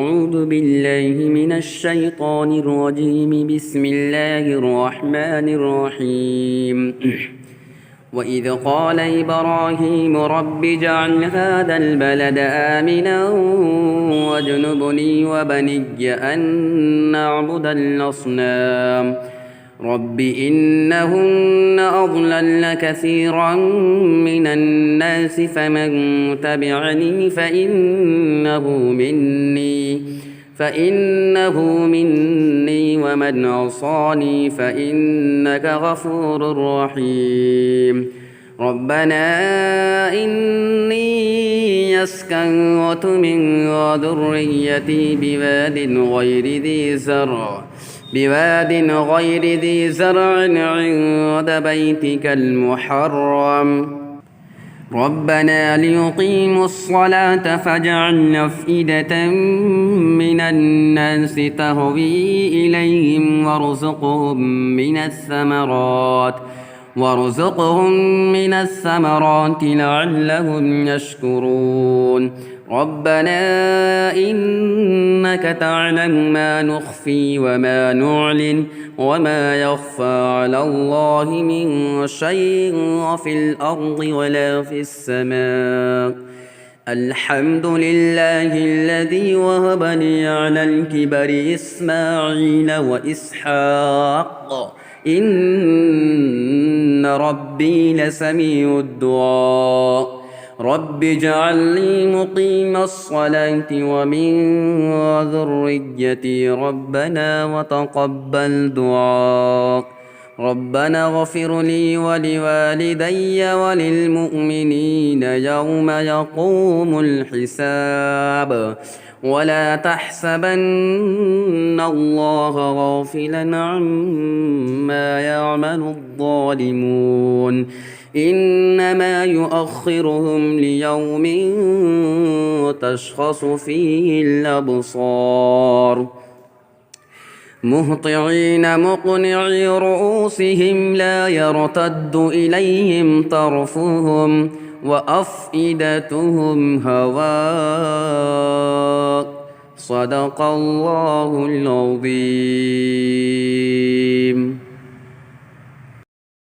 أعوذ بالله من الشيطان الرجيم. بسم الله الرحمن الرحيم. وإذ قال إبراهيم رب اجعل هذا البلد آمنا واجنبني وبني أن نعبد الأصنام رب إنهن أضللن كثيرا من الناس فمن تبعني فإنه مني ومن عصاني فإنك غفور رحيم. ربنا إني أسكنت من ذريتي بواد غير ذي زرع عند بيتك المحرم ربنا ليقيموا الصلاة فاجعل أفئدة من الناس تهوي إليهم وارزقهم من الثمرات لعلهم يشكرون. ربنا إنك تعلم ما نخفي وما نعلن وما يخفى على الله من شيء في الأرض ولا في السماء. الحمد لله الذي وهب لي على الكبر إسماعيل وإسحاق إن ربي لسميع الدعاء. رب اجعلني مقيم الصلاة ومن ذريتي ربنا وتقبل دعاء. ربنا اغفر لي ولوالدي وللمؤمنين يوم يقوم الحساب. ولا تحسبن الله غافلا عما يعمل الظالمون إنما يؤخرهم ليوم تشخص فيه الأبصار مهطعين مقنعي رؤوسهم لا يرتد إليهم طرفهم وأفئدتهم هواء. صدق الله العظيم.